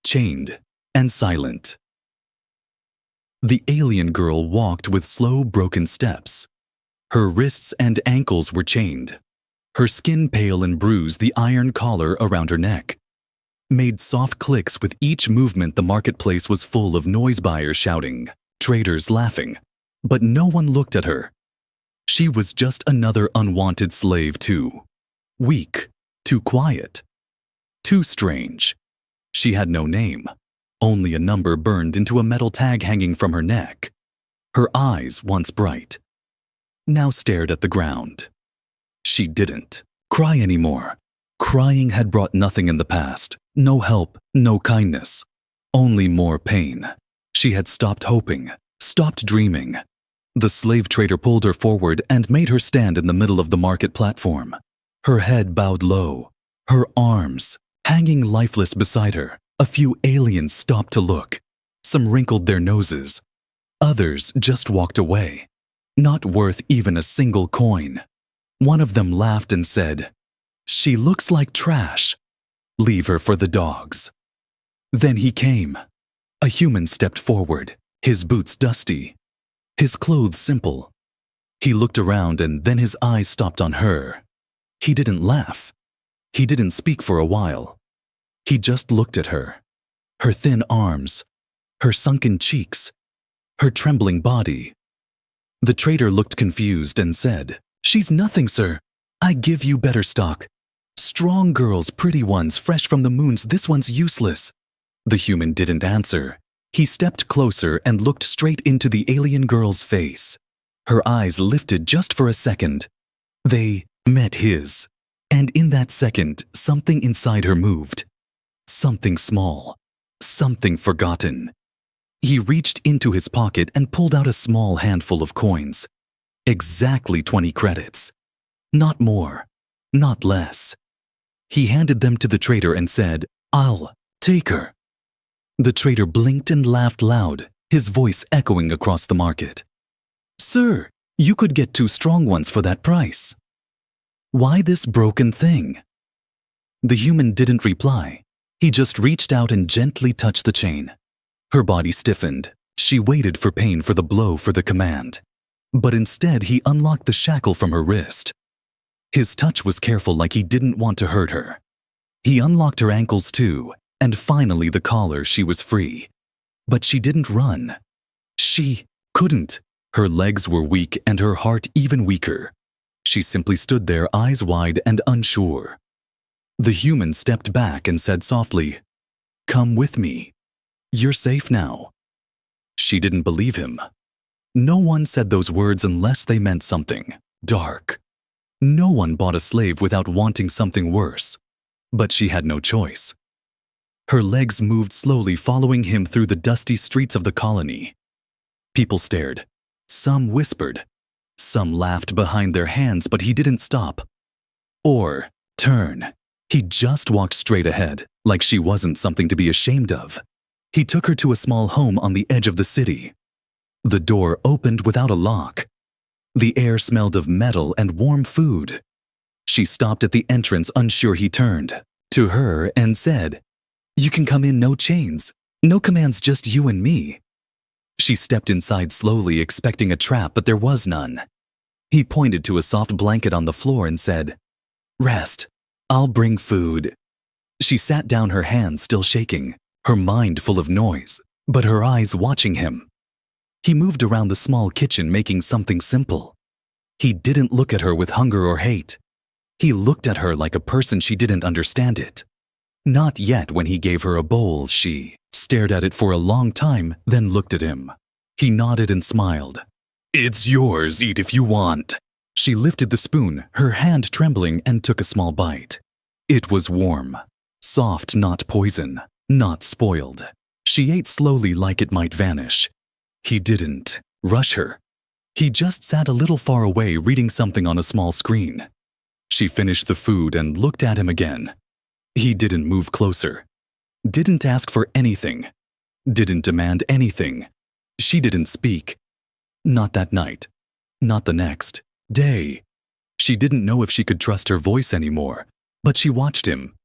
chained, and silent. The alien girl walked with slow, broken steps. Her wrists and ankles were chained. Her skin pale and bruised, the iron collar around her neck made soft clicks with each movement. The marketplace was full of noise, buyers shouting, traders laughing, but no one looked at her. She was just another unwanted slave, too weak, too quiet, too strange. She had no name, only a number burned into a metal tag hanging from her neck. Her eyes, once bright, now stared at the ground. She didn't cry anymore. Crying had brought nothing in the past. No help, no kindness, only more pain. She had stopped hoping, stopped dreaming. The slave trader pulled her forward and made her stand in the middle of the market platform. Her head bowed low, her arms hanging lifeless beside her. A few aliens stopped to look. Some wrinkled their noses. Others just walked away, not worth even a single coin. One of them laughed and said, "She looks like trash. Leave her for the dogs." Then he came. A human stepped forward, his boots dusty, his clothes simple. He looked around and then his eyes stopped on her. He didn't laugh. He didn't speak for a while. He just looked at her. Her thin arms, her sunken cheeks, her trembling body. The trader looked confused and said, "She's nothing, sir. I give you better stock. Strong girls, pretty ones, fresh from the moons. This one's useless." The human didn't answer. He stepped closer and looked straight into the alien girl's face. Her eyes lifted just for a second. They met his. And in that second, something inside her moved. Something small. Something forgotten. He reached into his pocket and pulled out a small handful of coins. Exactly 20 credits. Not more. Not less. He handed them to the trader and said, "I'll take her." The trader blinked and laughed loud, his voice echoing across the market. "Sir, you could get 2 strong ones for that price. Why this broken thing?" The human didn't reply. He just reached out and gently touched the chain. Her body stiffened. She waited for pain, for the blow, for the command. But instead, he unlocked the shackle from her wrist. His touch was careful, like he didn't want to hurt her. He unlocked her ankles too, and finally the collar. She was free. But she didn't run. She couldn't. Her legs were weak and her heart even weaker. She simply stood there, eyes wide and unsure. The human stepped back and said softly, "Come with me. You're safe now." She didn't believe him. No one said those words unless they meant something dark. No one bought a slave without wanting something worse. But she had no choice. Her legs moved slowly, following him through the dusty streets of the colony. People stared. Some whispered. Some laughed behind their hands, but he didn't stop or turn. He just walked straight ahead, like she wasn't something to be ashamed of. He took her to a small home on the edge of the city. The door opened without a lock. The air smelled of metal and warm food. She stopped at the entrance, unsure. He turned to her and said, "You can come in, no chains, no commands, just you and me." She stepped inside slowly, expecting a trap, but there was none. He pointed to a soft blanket on the floor and said, "Rest. I'll bring food." She sat down, her hands still shaking, her mind full of noise, but her eyes watching him. He moved around the small kitchen, making something simple. He didn't look at her with hunger or hate. He looked at her like a person. She didn't understand it. Not yet. When he gave her a bowl, she stared at it for a long time, then looked at him. He nodded and smiled. "It's yours, eat if you want." She lifted the spoon, her hand trembling, and took a small bite. It was warm, soft, not poison, not spoiled. She ate slowly, like it might vanish. He didn't rush her. He just sat a little far away, reading something on a small screen. She finished the food and looked at him again. He didn't move closer. Didn't ask for anything. Didn't demand anything. She didn't speak. Not that night. Not the next day. She didn't know if she could trust her voice anymore, but she watched him.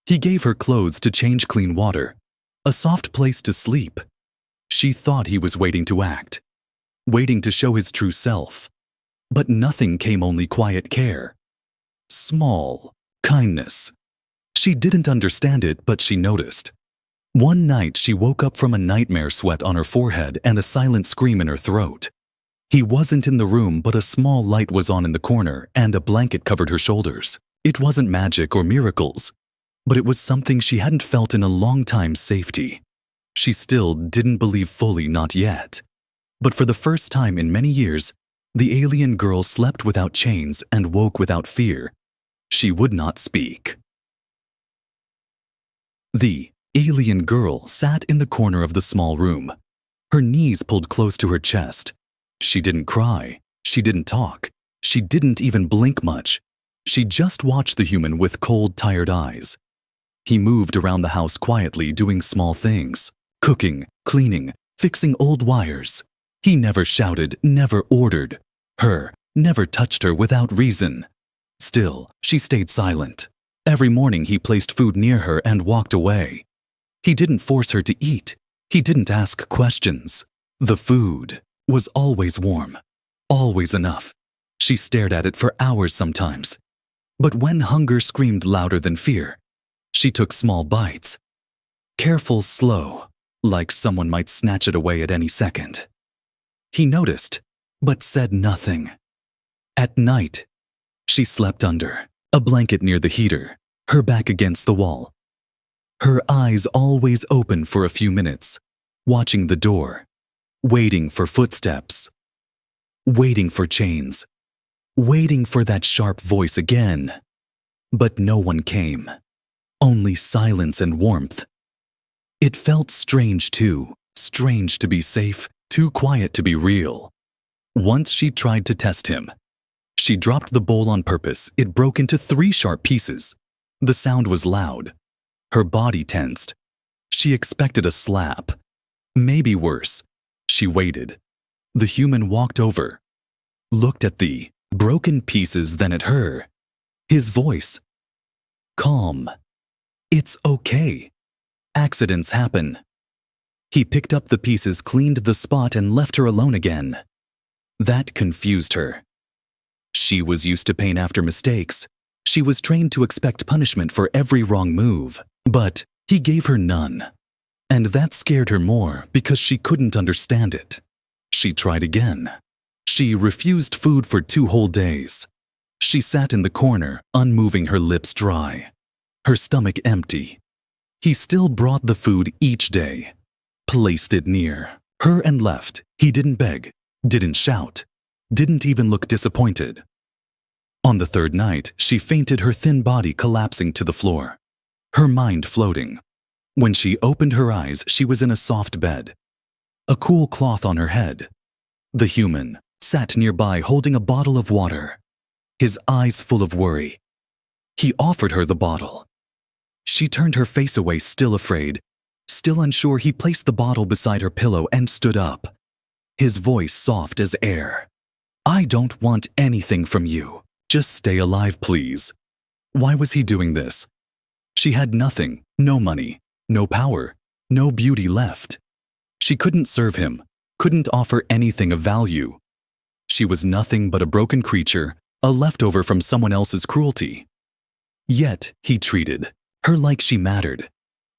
He gave her clothes to change, clean water. a soft place to sleep. She thought he was waiting to act, waiting to show his true self. But nothing came, only quiet care. Small kindness. She didn't understand it, but she noticed. One night she woke up from a nightmare, sweat on her forehead and a silent scream in her throat. He wasn't in the room, but a small light was on in the corner and a blanket covered her shoulders. It wasn't magic or miracles, but it was something she hadn't felt in a long time: safety. She still didn't believe fully, not yet. But for the first time in many years, the alien girl slept without chains and woke without fear. She would not speak. The alien girl sat in the corner of the small room, her knees pulled close to her chest. She didn't cry, she didn't talk, she didn't even blink much. She just watched the human with cold, tired eyes. He moved around the house quietly, doing small things: cooking, cleaning, fixing old wires. He never shouted, never ordered her, never touched her without reason. Still, she stayed silent. Every morning he placed food near her and walked away. He didn't force her to eat. He didn't ask questions. The food was always warm, always enough. She stared at it for hours sometimes. But when hunger screamed louder than fear, she took small bites. Careful, slow, like someone might snatch it away at any second. He noticed, but said nothing. At night, she slept under a blanket near the heater, her back against the wall. Her eyes always open for a few minutes, watching the door, waiting for footsteps, waiting for chains, waiting for that sharp voice again. But no one came, only silence and warmth. It felt strange too, strange to be safe, too quiet to be real. Once she tried to test him. She dropped the bowl on purpose. It broke into 3 sharp pieces. The sound was loud. Her body tensed. She expected a slap. Maybe worse. She waited. The human walked over, looked at the broken pieces, then at her. His voice. Calm. It's okay. Accidents happen. He picked up the pieces, cleaned the spot, and left her alone again. That confused her. She was used to pain after mistakes. She was trained to expect punishment for every wrong move. But he gave her none. And that scared her more because she couldn't understand it. She tried again. She refused food for 2 whole days. She sat in the corner, unmoving, her lips dry, her stomach empty. He still brought the food each day, placed it near her and left. He didn't beg, didn't shout, didn't even look disappointed. On the 3rd night, she fainted, her thin body collapsing to the floor, her mind floating. When she opened her eyes, she was in a soft bed, a cool cloth on her head. The human sat nearby, holding a bottle of water, his eyes full of worry. He offered her the bottle. She turned her face away, still afraid, still unsure. He placed the bottle beside her pillow and stood up, his voice soft as air. I don't want anything from you. Just stay alive, please. Why was he doing this? She had nothing, no money, no power, no beauty left. She couldn't serve him, couldn't offer anything of value. She was nothing but a broken creature, a leftover from someone else's cruelty. Yet he treated her like she mattered.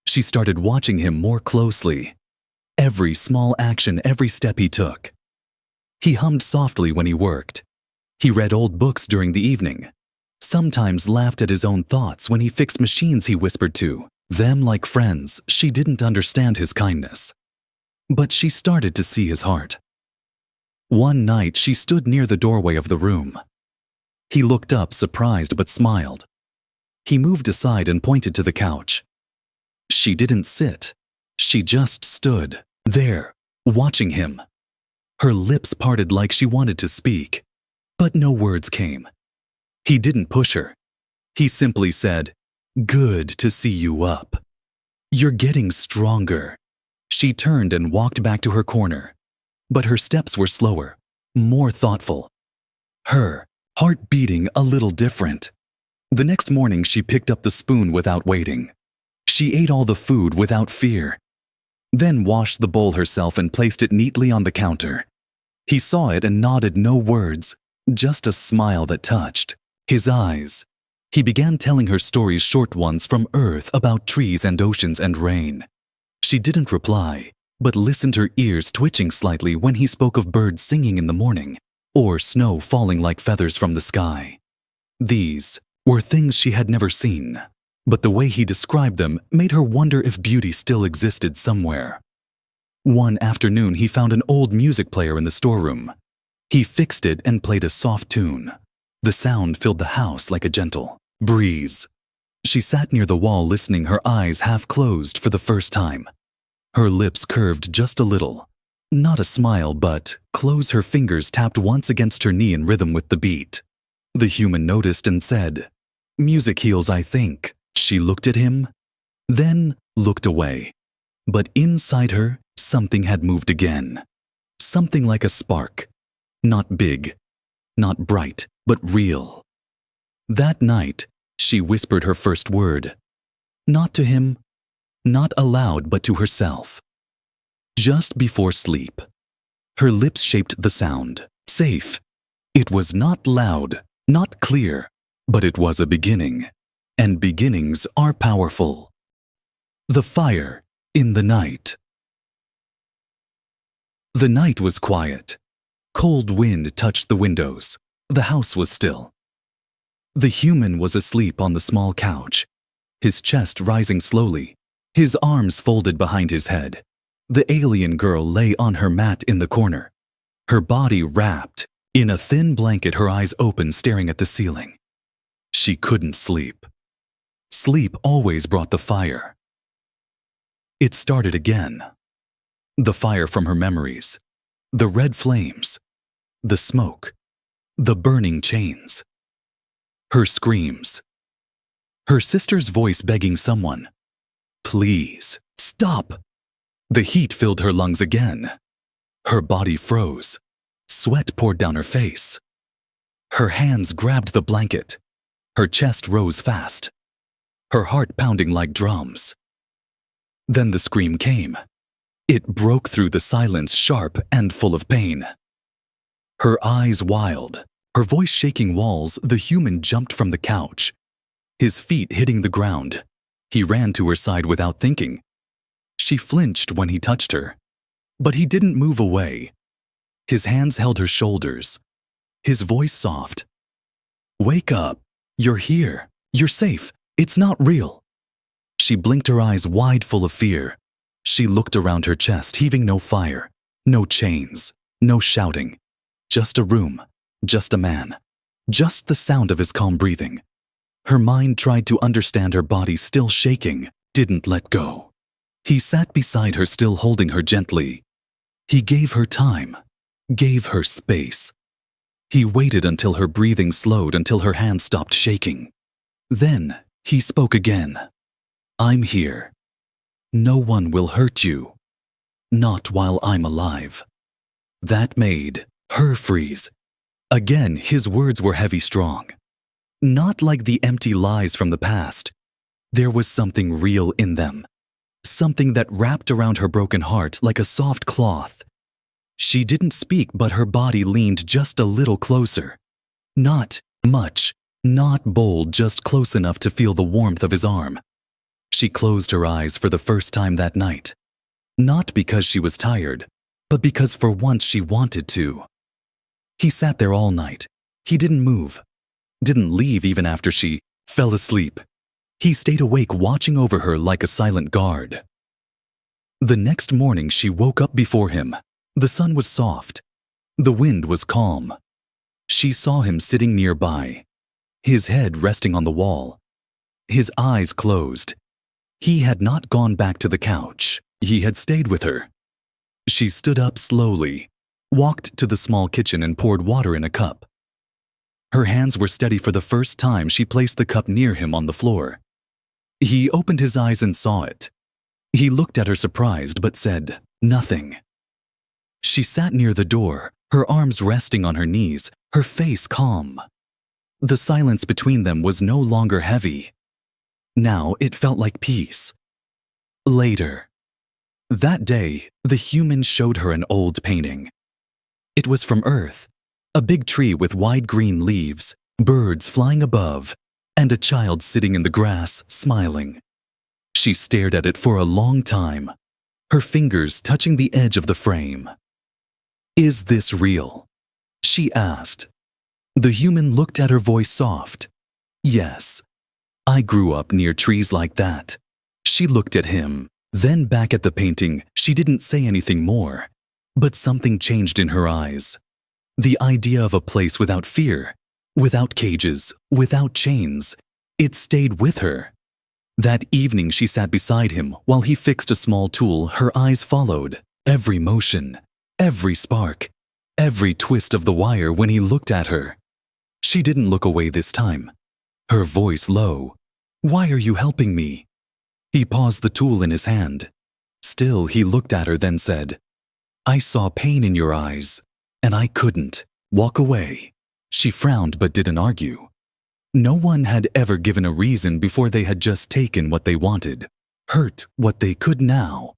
She started watching him more closely. Every small action, every step he took. He hummed softly when he worked. He read old books during the evening. Sometimes laughed at his own thoughts. When he fixed machines, he whispered to them like friends. She didn't understand his kindness, but she started to see his heart. One night, she stood near the doorway of the room. He looked up, surprised, but smiled. He moved aside and pointed to the couch. She didn't sit. She just stood there, watching him. Her lips parted like she wanted to speak, but no words came. He didn't push her. He simply said, "Good to see you up. You're getting stronger." She turned and walked back to her corner, but her steps were slower, more thoughtful. Her heart beating a little different. The next morning, she picked up the spoon without waiting. She ate all the food without fear. then washed the bowl herself and placed it neatly on the counter. He saw it and nodded, no words, just a smile that touched his eyes. He began telling her stories, short ones from Earth, about trees and oceans and rain. She didn't reply, but listened, her ears twitching slightly when he spoke of birds singing in the morning, or snow falling like feathers from the sky. These were things she had never seen, but the way he described them made her wonder if beauty still existed somewhere. One afternoon, he found an old music player in the storeroom. He fixed it and played a soft tune. The sound filled the house like a gentle breeze. She sat near the wall listening, her eyes half closed for the first time. Her lips curved just a little. Not a smile, but close. Her fingers tapped once against her knee in rhythm with the beat. The human noticed and said, "Music heals, I think." She looked at him, then looked away. But inside her, something had moved again. Something like a spark. Not big, not bright, but real. That night, she whispered her first word. Not to him, not aloud, but to herself. Just before sleep. Her lips shaped the sound. Safe. It was not loud, not clear, but it was a beginning. And beginnings are powerful. The fire in the night. The night was quiet. Cold wind touched the windows. The house was still. The human was asleep on the small couch, his chest rising slowly, his arms folded behind his head. The alien girl lay on her mat in the corner, her body wrapped in a thin blanket, her eyes open, staring at the ceiling. She couldn't sleep. Sleep always brought the fire. It started again. The fire from her memories, the red flames, the smoke, the burning chains. Her screams. Her sister's voice begging someone, "Please, stop." The heat filled her lungs again. Her body froze. Sweat poured down her face. Her hands grabbed the blanket. Her chest rose fast. Her heart pounding like drums. Then the scream came. It broke through the silence, sharp and full of pain. Her eyes wild, her voice shaking walls. The human jumped from the couch, his feet hitting the ground. He ran to her side without thinking. She flinched when he touched her, but he didn't move away. His hands held her shoulders, his voice soft. "Wake up. You're here. You're safe. It's not real." She blinked, her eyes wide, full of fear. She looked around her chest, heaving. No fire, no chains, no shouting. Just a room, just a man, just the sound of his calm breathing. Her mind tried to understand, her body still shaking, didn't let go. He sat beside her, still holding her gently. He gave her time, gave her space. He waited until her breathing slowed, until her hands stopped shaking. Then he spoke again. "I'm here. No one will hurt you. Not while I'm alive." That made her freeze. Again, his words were heavy, strong. Not like the empty lies from the past. There was something real in them. Something that wrapped around her broken heart like a soft cloth. She didn't speak, but her body leaned just a little closer. Not much, not bold, just close enough to feel the warmth of his arm. She closed her eyes for the first time that night. Not because she was tired, but because for once she wanted to. He sat there all night. He didn't move, didn't leave even after she fell asleep. He stayed awake, watching over her like a silent guard. The next morning she woke up before him. The sun was soft. The wind was calm. She saw him sitting nearby, his head resting on the wall, his eyes closed. He had not gone back to the couch. He had stayed with her. She stood up slowly, walked to the small kitchen and poured water in a cup. Her hands were steady for the first time. She placed the cup near him on the floor. He opened his eyes and saw it. He looked at her surprised but said nothing. She sat near the door, her arms resting on her knees, her face calm. The silence between them was no longer heavy. Now it felt like peace. Later. That day, the human showed her an old painting. It was from Earth, a big tree with wide green leaves, birds flying above, and a child sitting in the grass, smiling. She stared at it for a long time, her fingers touching the edge of the frame. "Is this real?" she asked. The human looked at her, voice soft. "Yes, I grew up near trees like that." She looked at him, then back at the painting. She didn't say anything more, but something changed in her eyes. The idea of a place without fear, without cages, without chains, it stayed with her. That evening she sat beside him while he fixed a small tool. Her eyes followed every motion, every spark, every twist of the wire when he looked at her. She didn't look away this time, her voice low. "Why are you helping me?" He paused the tool in his hand. Still, he looked at her, then said, "I saw pain in your eyes, and I couldn't walk away." She frowned but didn't argue. No one had ever given a reason before. They had just taken what they wanted, hurt what they could now.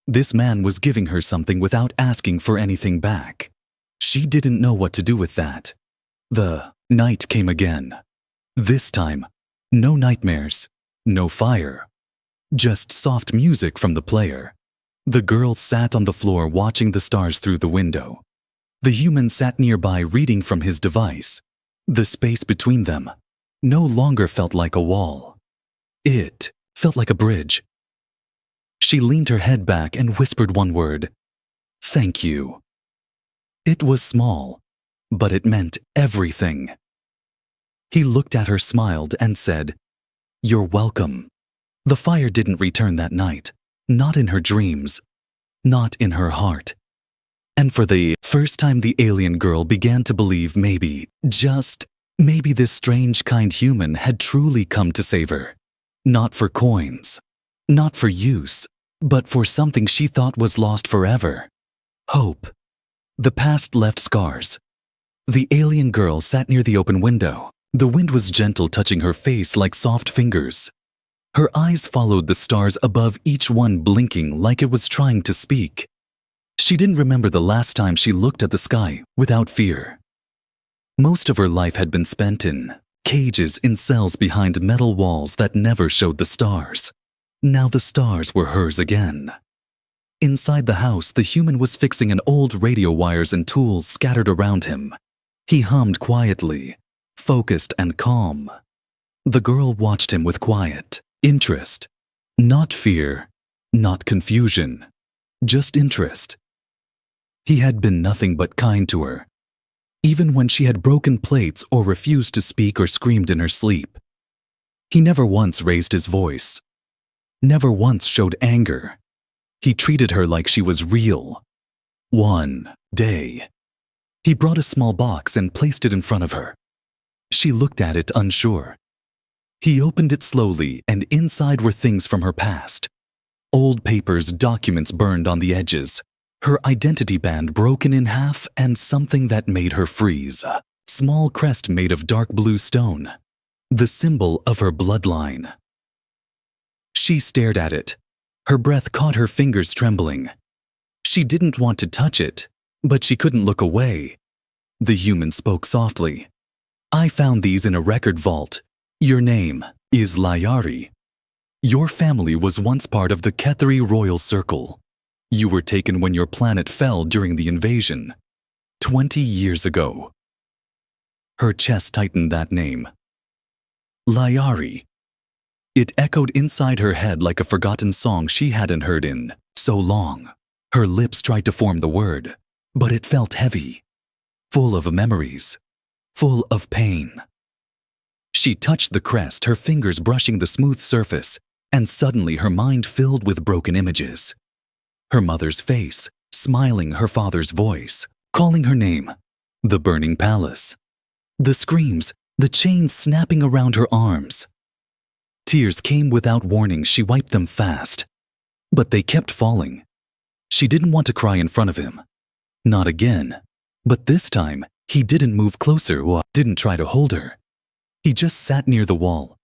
This man was giving her something without asking for anything back. She didn't know what to do with that. The night came again. This time, no nightmares, no fire, just soft music from the player. The girl sat on the floor watching the stars through the window. The human sat nearby reading from his device. The space between them no longer felt like a wall. It felt like a bridge. She leaned her head back and whispered one word, "Thank you." It was small, but it meant everything. He looked at her, smiled, and said, "You're welcome." The fire didn't return that night, not in her dreams, not in her heart. And for the first time, the alien girl began to believe maybe, just maybe, this strange, kind human had truly come to save her. Not for coins, not for use, but for something she thought was lost forever. Hope. The past left scars. The alien girl sat near the open window. The wind was gentle, touching her face like soft fingers. Her eyes followed the stars above, each one blinking like it was trying to speak. She didn't remember the last time she looked at the sky without fear. Most of her life had been spent in cages, in cells behind metal walls that never showed the stars. Now the stars were hers again. Inside the house, the human was fixing an old radio, wires and tools scattered around him. He hummed quietly, focused and calm. The girl watched him with quiet interest. Not fear, not confusion, just interest. He had been nothing but kind to her, even when she had broken plates or refused to speak or screamed in her sleep. He never once raised his voice, never once showed anger. He treated her like she was real. One day, he brought a small box and placed it in front of her. She looked at it, unsure. He opened it slowly, and inside were things from her past. Old papers, documents burned on the edges, her identity band broken in half, and something that made her freeze. A small crest made of dark blue stone, the symbol of her bloodline. She stared at it. Her breath caught, her fingers trembling. She didn't want to touch it, but she couldn't look away. The human spoke softly. "I found these in a record vault. Your name is Layari. Your family was once part of the Kethari royal circle. You were taken when your planet fell during the invasion, 20 years ago." Her chest tightened. That name, Layari. It echoed inside her head like a forgotten song she hadn't heard in so long. Her lips tried to form the word, but it felt heavy, full of memories, full of pain. She touched the crest, her fingers brushing the smooth surface, and suddenly her mind filled with broken images. Her mother's face, smiling, her father's voice, calling her name, the burning palace, the screams, the chains snapping around her arms. Tears came without warning. She wiped them fast, but they kept falling. She didn't want to cry in front of him. Not again. But this time, he didn't move closer or didn't try to hold her. He just sat near the wall,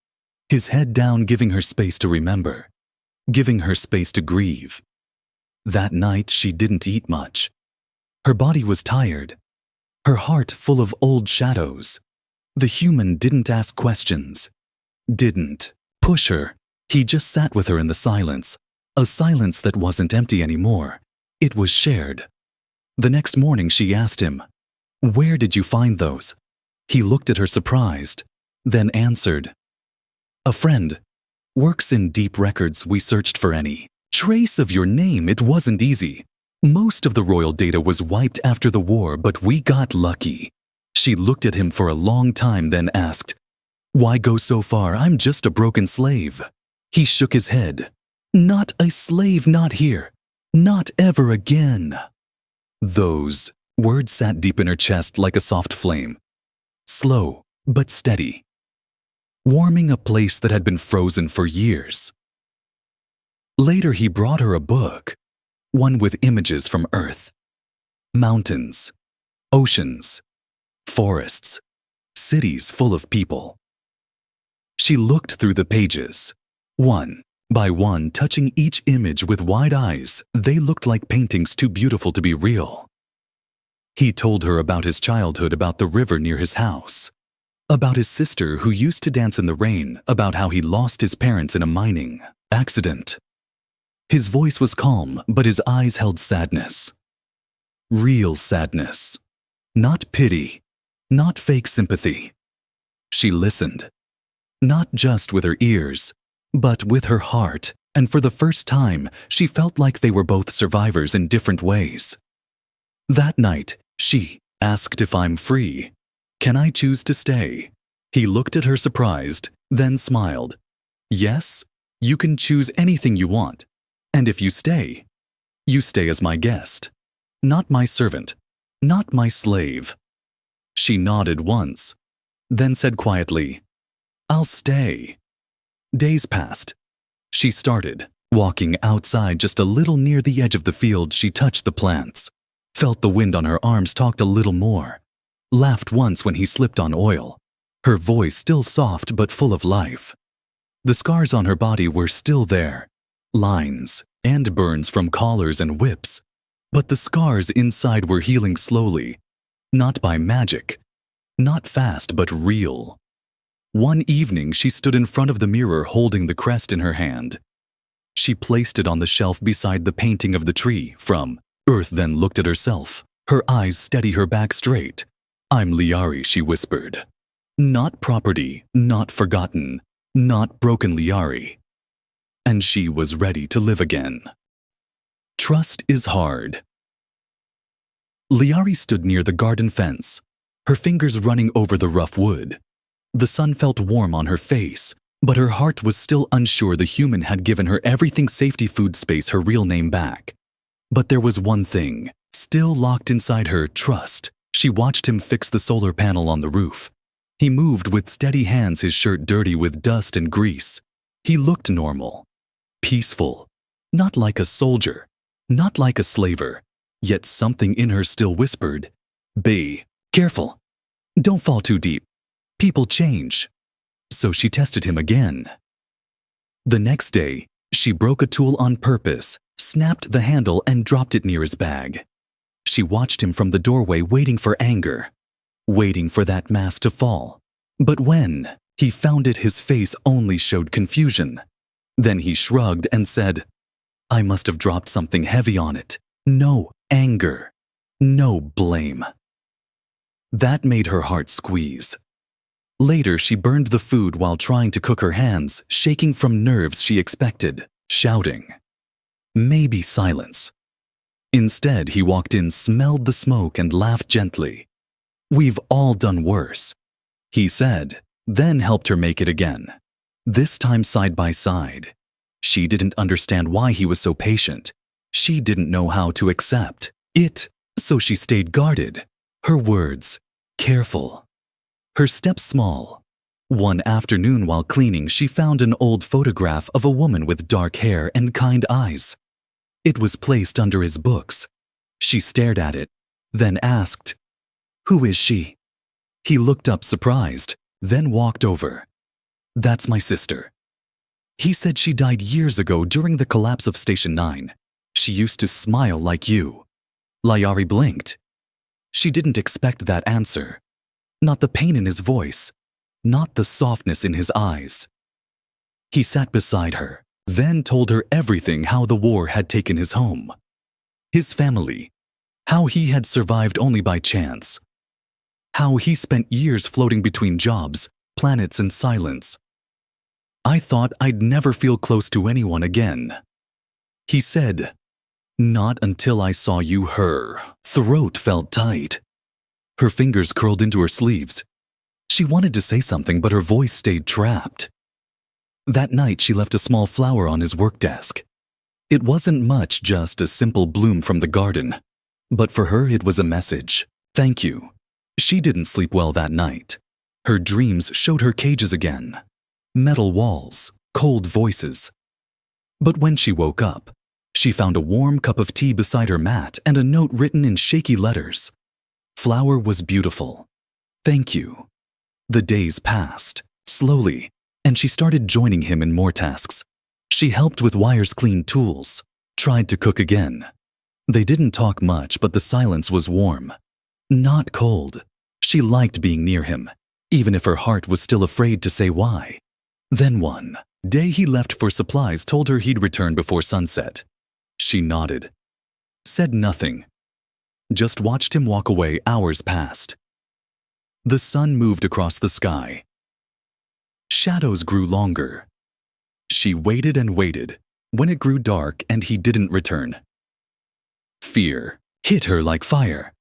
his head down, giving her space to remember, giving her space to grieve. That night, she didn't eat much. Her body was tired, her heart full of old shadows. The human didn't ask questions, didn't push her. He just sat with her in the silence, a silence that wasn't empty anymore. It was shared. The next morning, she asked him, "Where did you find those?" He looked at her surprised, then answered, "A friend. Works in deep records. We searched for any trace of your name. It wasn't easy. Most of the royal data was wiped after the war, but we got lucky." She looked at him for a long time, then asked, "Why go so far? I'm just a broken slave." He shook his head. "Not a slave, not here. Not ever again." Those words sat deep in her chest like a soft flame, slow but steady, warming a place that had been frozen for years. Later, he brought her a book, one with images from Earth. Mountains, oceans, forests, cities full of people. She looked through the pages, one by one, touching each image with wide eyes. They looked like paintings too beautiful to be real. He told her about his childhood, about the river near his house, about his sister who used to dance in the rain, about how he lost his parents in a mining accident. His voice was calm, but his eyes held sadness. Real sadness. Not pity, not fake sympathy. She listened, not just with her ears, but with her heart, and for the first time, she felt like they were both survivors in different ways. That night, she asked, "If I'm free, can I choose to stay?" He looked at her surprised, then smiled. "Yes, you can choose anything you want. And if you stay as my guest, not my servant, not my slave." She nodded once, then said quietly, "I'll stay." Days passed. She started walking outside just a little near the edge of the field. She touched the plants, felt the wind on her arms, talked a little more, laughed once when he slipped on oil, her voice still soft but full of life. The scars on her body were still there, lines and burns from collars and whips, but the scars inside were healing slowly, not by magic, not fast but real. One evening, she stood in front of the mirror holding the crest in her hand. She placed it on the shelf beside the painting of the tree from Earth, then looked at herself, her eyes steady, her back straight. "I'm Liari," she whispered. "Not property, not forgotten, not broken Liari." And she was ready to live again. Trust is hard. Liari stood near the garden fence, her fingers running over the rough wood. The sun felt warm on her face, but her heart was still unsure. The human had given her everything: safety, food, space, her real name back. But there was one thing still locked inside her: trust. She watched him fix the solar panel on the roof. He moved with steady hands, his shirt dirty with dust and grease. He looked normal, peaceful, not like a soldier, not like a slaver. Yet something in her still whispered, "Be careful. Don't fall too deep. People change." So she tested him again. The next day, she broke a tool on purpose, snapped the handle and dropped it near his bag. She watched him from the doorway, waiting for anger, waiting for that mask to fall. But when he found it, his face only showed confusion. Then he shrugged and said, "I must have dropped something heavy on it. No anger, no blame." That made her heart squeeze. Later, she burned the food while trying to cook, her hands shaking from nerves. She expected shouting, maybe silence. Instead, he walked in, smelled the smoke, and laughed gently. "We've all done worse," he said, then helped her make it again. This time side by side. She didn't understand why he was so patient. She didn't know how to accept it, so she stayed guarded. Her words, careful. Her steps small. One afternoon while cleaning, she found an old photograph of a woman with dark hair and kind eyes. It was placed under his books. She stared at it, then asked, "Who is she?" He looked up surprised, then walked over. "That's my sister." He said she died years ago during the collapse of Station 9. She used to smile like you. Layari blinked. She didn't expect that answer. Not the pain in his voice, not the softness in his eyes. He sat beside her, then told her everything: how the war had taken his home, his family, how he had survived only by chance, how he spent years floating between jobs, planets, and silence. I thought I'd never feel close to anyone again. He said, not until I saw you. Her throat felt tight. Her fingers curled into her sleeves. She wanted to say something, but her voice stayed trapped. That night, she left a small flower on his work desk. It wasn't much, just a simple bloom from the garden. But for her, it was a message. Thank you. She didn't sleep well that night. Her dreams showed her cages again. Metal walls, cold voices. But when she woke up, she found a warm cup of tea beside her mat and a note written in shaky letters. Flower was beautiful. Thank you. The days passed, slowly, and she started joining him in more tasks. She helped with Wire's clean tools, tried to cook again. They didn't talk much, but the silence was warm. Not cold. She liked being near him, even if her heart was still afraid to say why. Then one day he left for supplies, told her he'd return before sunset. She nodded, said nothing, just watched him walk away. Hours passed. The sun moved across the sky. Shadows grew longer. She waited and waited when it grew dark and he didn't return. Fear hit her like fire.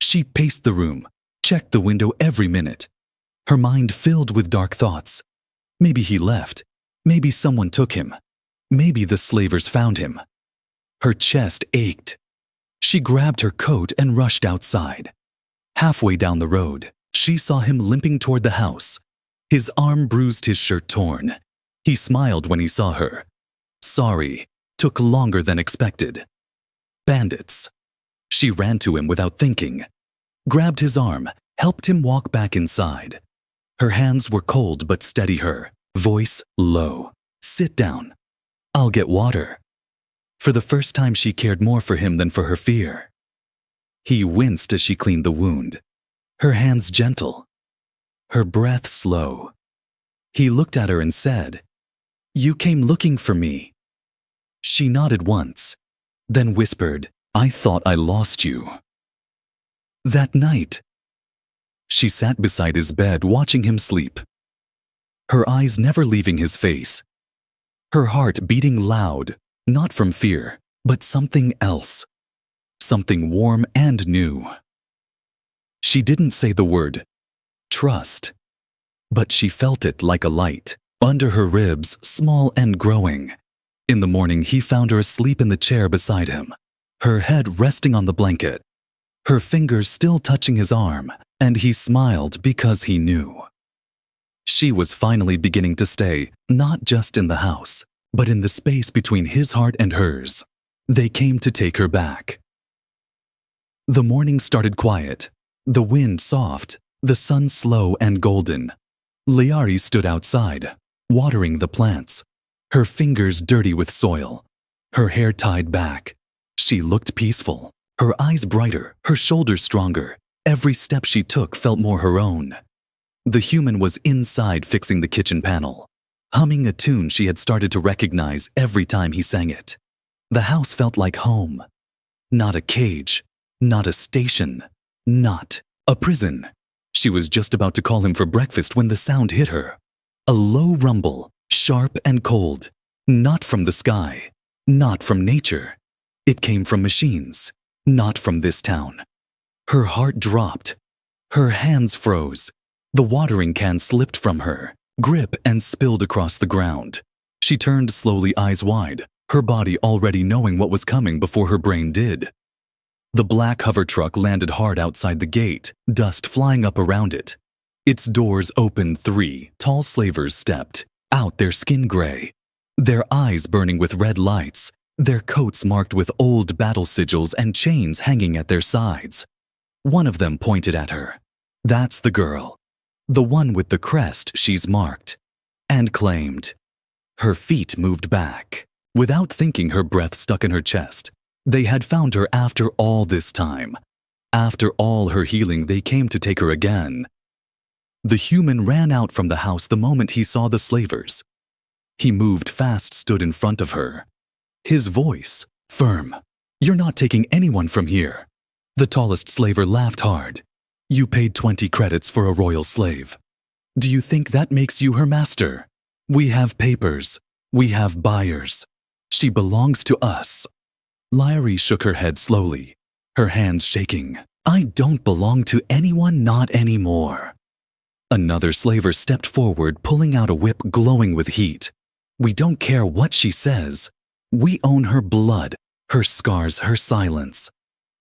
She paced the room, checked the window every minute. Her mind filled with dark thoughts. Maybe he left. Maybe someone took him. Maybe the slavers found him. Her chest ached. She grabbed her coat and rushed outside. Halfway down the road, she saw him limping toward the house. His arm bruised, his shirt torn. He smiled when he saw her. Sorry, took longer than expected. Bandits. She ran to him without thinking, grabbed his arm, helped him walk back inside. Her hands were cold but steady, her voice low. Sit down. I'll get water. For the first time, she cared more for him than for her fear. He winced as she cleaned the wound, her hands gentle, her breath slow. He looked at her and said, "You came looking for me." She nodded once, then whispered, "I thought I lost you." That night, she sat beside his bed watching him sleep, her eyes never leaving his face, her heart beating loud, not from fear, but something else, something warm and new. She didn't say the word trust, but she felt it like a light under her ribs, small and growing. In the morning, he found her asleep in the chair beside him, her head resting on the blanket, her fingers still touching his arm, and he smiled because he knew. She was finally beginning to stay, not just in the house, but in the space between his heart and hers. They came to take her back. The morning started quiet, the wind soft, the sun slow and golden. Layari stood outside, watering the plants, her fingers dirty with soil, her hair tied back. She looked peaceful, her eyes brighter, her shoulders stronger. Every step she took felt more her own. The human was inside fixing the kitchen panel, humming a tune she had started to recognize every time he sang it. The house felt like home. Not a cage, not a station, not a prison. She was just about to call him for breakfast when the sound hit her. A low rumble, sharp and cold, not from the sky, not from nature. It came from machines, not from this town. Her heart dropped. Her hands froze. The watering can slipped from her grip and spilled across the ground. She turned slowly, eyes wide, her body already knowing what was coming before her brain did. The black hover truck landed hard outside the gate, dust flying up around it. Its doors opened. 3 tall slavers stepped out, their skin gray, their eyes burning with red lights, their coats marked with old battle sigils and chains hanging at their sides. One of them pointed at her. "That's the girl, the one with the crest she's marked," and claimed. Her feet moved back, Without thinking, her breath stuck in her chest. They had found her after all this time. After all her healing, they came to take her again. The human ran out from the house the moment he saw the slavers. He moved fast, stood in front of her. His voice, firm. "You're not taking anyone from here." The tallest slaver laughed hard. "You paid 20 credits for a royal slave. Do you think that makes you her master? We have papers. We have buyers. She belongs to us." Lyra shook her head slowly, her hands shaking. "I don't belong to anyone, not anymore." Another slaver stepped forward, pulling out a whip glowing with heat. "We don't care what she says. We own her blood, her scars, her silence."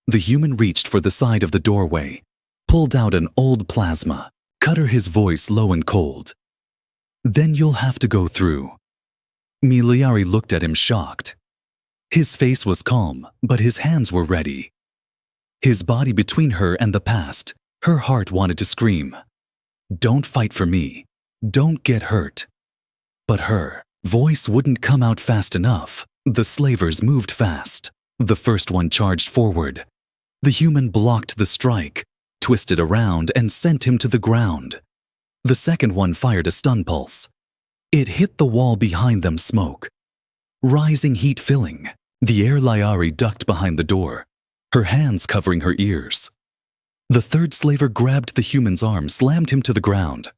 The human reached for the side of the doorway, pulled out an old plasma, cut her, his voice low and cold. "Then you'll have to go through." Miliari looked at him, shocked. His face was calm, but his hands were ready. His body between her and the past, her heart wanted to scream. "Don't fight for me. Don't get hurt." But her voice wouldn't come out fast enough. The slavers moved fast. The first one charged forward. The human blocked the strike, twisted around, and sent him to the ground. The second one fired a stun pulse. It hit the wall behind them, smoke. Rising heat filling. The air. Lyra ducked behind the door, her hands covering her ears. The third slaver grabbed the human's arm, slammed him to the ground.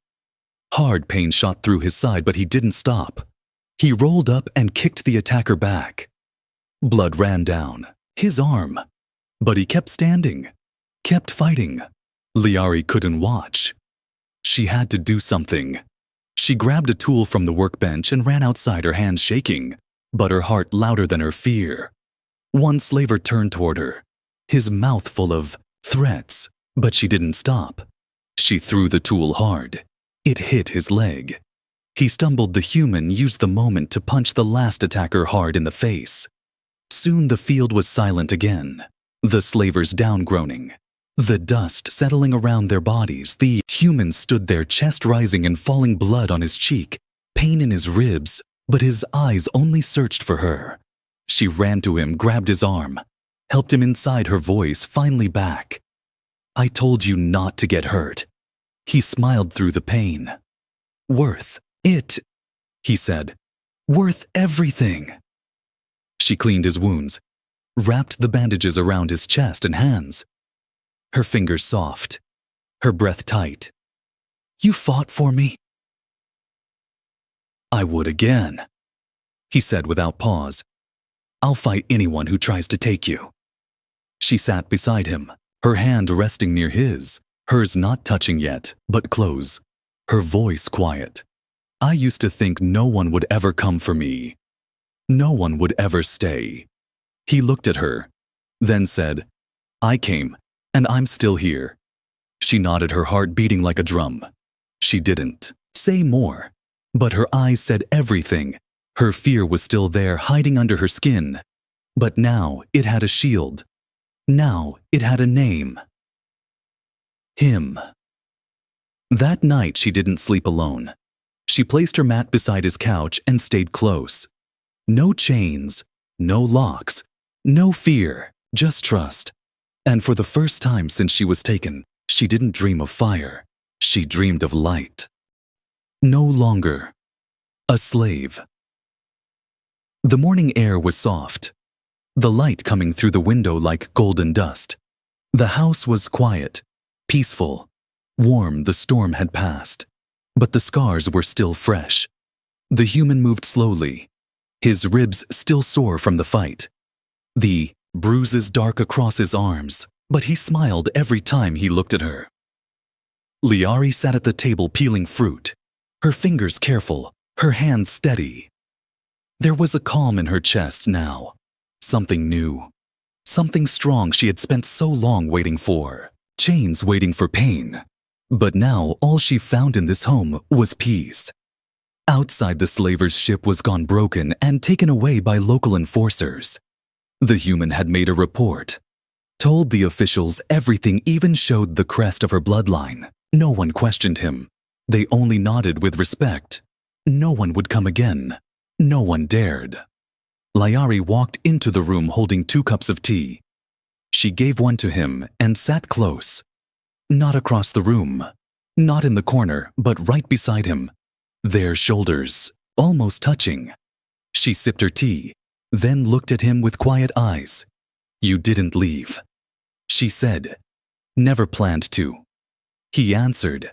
Hard pain shot through his side, but he didn't stop. He rolled up and kicked the attacker back. Blood ran down his arm, but he kept standing, kept fighting. Lyra couldn't watch. She had to do something. She grabbed a tool from the workbench and ran outside, her hands shaking, but her heart louder than her fear. One slaver turned toward her, his mouth full of threats, but she didn't stop. She threw the tool hard. It hit his leg. He stumbled. The human used the moment to punch the last attacker hard in the face. Soon the field was silent again, the slavers down, groaning, the dust settling around their bodies. The human stood there, chest rising and falling, blood on his cheek, pain in his ribs, but his eyes only searched for her. She ran to him, grabbed his arm, helped him inside, her voice finally back. "I told you not to get hurt." He smiled through the pain. "Worth it," he said. "Worth everything." She cleaned his wounds, wrapped the bandages around his chest and hands. Her fingers soft, her breath tight. "You fought for me?" "I would again," he said without pause. "I'll fight anyone who tries to take you." She sat beside him, her hand resting near his, hers not touching yet, but close, her voice quiet. "I used to think no one would ever come for me. No one would ever stay." He looked at her, then said, "I came, and I'm still here." She nodded, her heart beating like a drum. She didn't say more, but her eyes said everything. Her fear was still there, hiding under her skin. But now it had a shield. Now it had a name. Him. That night she didn't sleep alone. She placed her mat beside his couch and stayed close. No chains, no locks, no fear, just trust. And for the first time since she was taken, she didn't dream of fire. She dreamed of light. No longer a slave. The morning air was soft, the light coming through the window like golden dust. The house was quiet, peaceful, warm. The storm had passed, but the scars were still fresh. The human moved slowly, his ribs still sore from the fight. The bruises dark across his arms, but he smiled every time he looked at her. Lyra sat at the table peeling fruit, her fingers careful, her hands steady. There was a calm in her chest now, something new, something strong she had spent so long waiting for, chains waiting for pain. But now all she found in this home was peace. Outside, the slaver's ship was gone, broken and taken away by local enforcers. The human had made a report, told the officials everything, even showed the crest of her bloodline. No one questioned him. They only nodded with respect. No one would come again. No one dared. Layari walked into the room holding 2 cups of tea. She gave one to him and sat close. Not across the room, not in the corner, but right beside him. Their shoulders, almost touching. She sipped her tea, then looked at him with quiet eyes. "You didn't leave," she said. "Never planned to." He answered.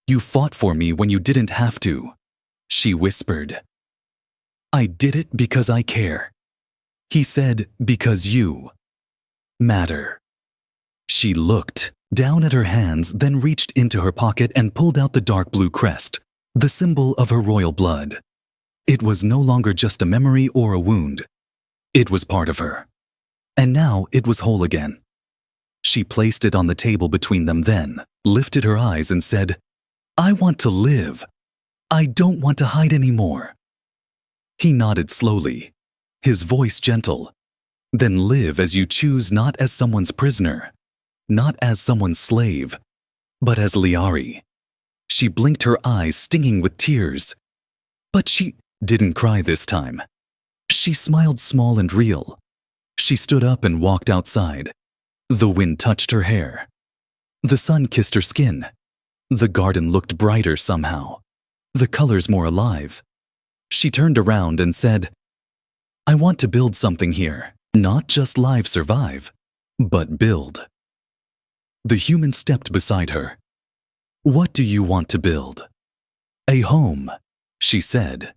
"You fought for me when you didn't have to," she whispered. "I did it because I care." He said, "Because you matter." She looked down at her hands, then reached into her pocket and pulled out the dark blue crest, the symbol of her royal blood. It was no longer just a memory or a wound. It was part of her. And now it was whole again. She placed it on the table between them, then lifted her eyes and said, "I want to live. I don't want to hide anymore." He nodded slowly, his voice gentle. "Then live as you choose, not as someone's prisoner, not as someone's slave, but as Layari." She blinked, her eyes stinging with tears. But she didn't cry this time. She smiled small and real. She stood up and walked outside. The wind touched her hair. The sun kissed her skin. The garden looked brighter somehow, the colors more alive. She turned around and said, "I want to build something here, not just live survive, but build." The human stepped beside her. "What do you want to build?" "A home," she said.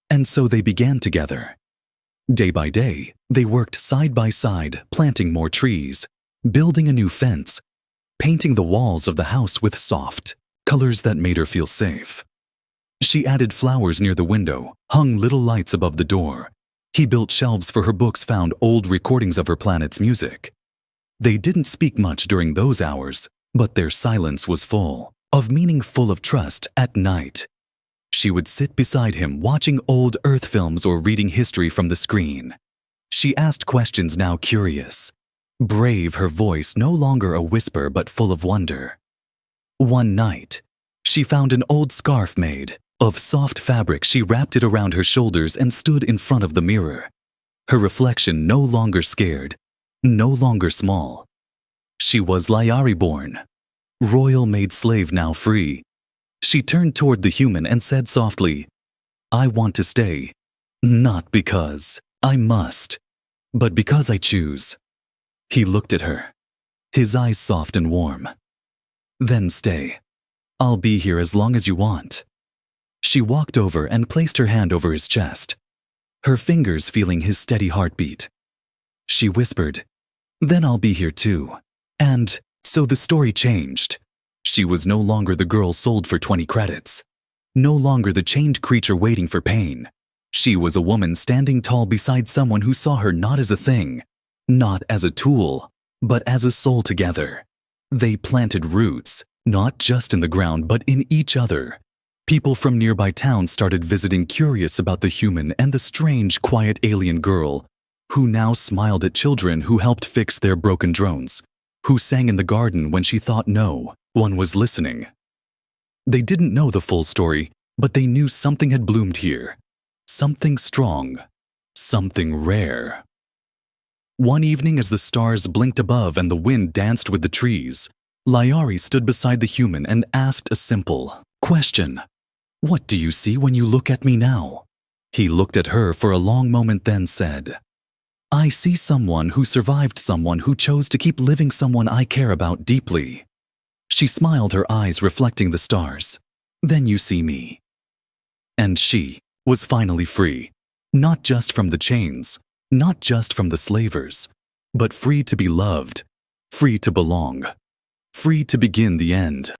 And so they began together. Day by day, they worked side by side, planting more trees, building a new fence, painting the walls of the house with soft colors that made her feel safe. She added flowers near the window, hung little lights above the door. He built shelves for her books, found old recordings of her planet's music. They didn't speak much during those hours, but their silence was full of meaning, full of trust. At night, she would sit beside him, watching old Earth films or reading history from the screen. She asked questions, now curious. Brave, her voice no longer a whisper but full of wonder. One night, she found an old scarf made of soft fabric. She wrapped it around her shoulders and stood in front of the mirror. Her reflection no longer scared, no longer small. She was Layari born, royal made slave, now free. She turned toward the human and said softly, "I want to stay, not because I must, but because I choose." He looked at her, his eyes soft and warm. "Then stay. I'll be here as long as you want." She walked over and placed her hand over his chest, her fingers feeling his steady heartbeat. She whispered, "Then I'll be here too." And so the story changed. She was no longer the girl sold for 20 credits, no longer the chained creature waiting for pain. She was a woman standing tall beside someone who saw her not as a thing, not as a tool, but as a soul. Together, they planted roots, not just in the ground, but in each other. People from nearby towns started visiting, curious about the human and the strange, quiet alien girl, who now smiled at children, who helped fix their broken drones, who sang in the garden when she thought no one was listening. They didn't know the full story, but they knew something had bloomed here. Something strong, something rare. One evening, as the stars blinked above and the wind danced with the trees, Layari stood beside the human and asked a simple question. "What do you see when you look at me now?" He looked at her for a long moment, then said, "I see someone who survived, someone who chose to keep living, someone I care about deeply." She smiled, her eyes reflecting the stars. "Then you see me." And she was finally free, not just from the chains, not just from the slavers, but free to be loved, free to belong, free to begin the end.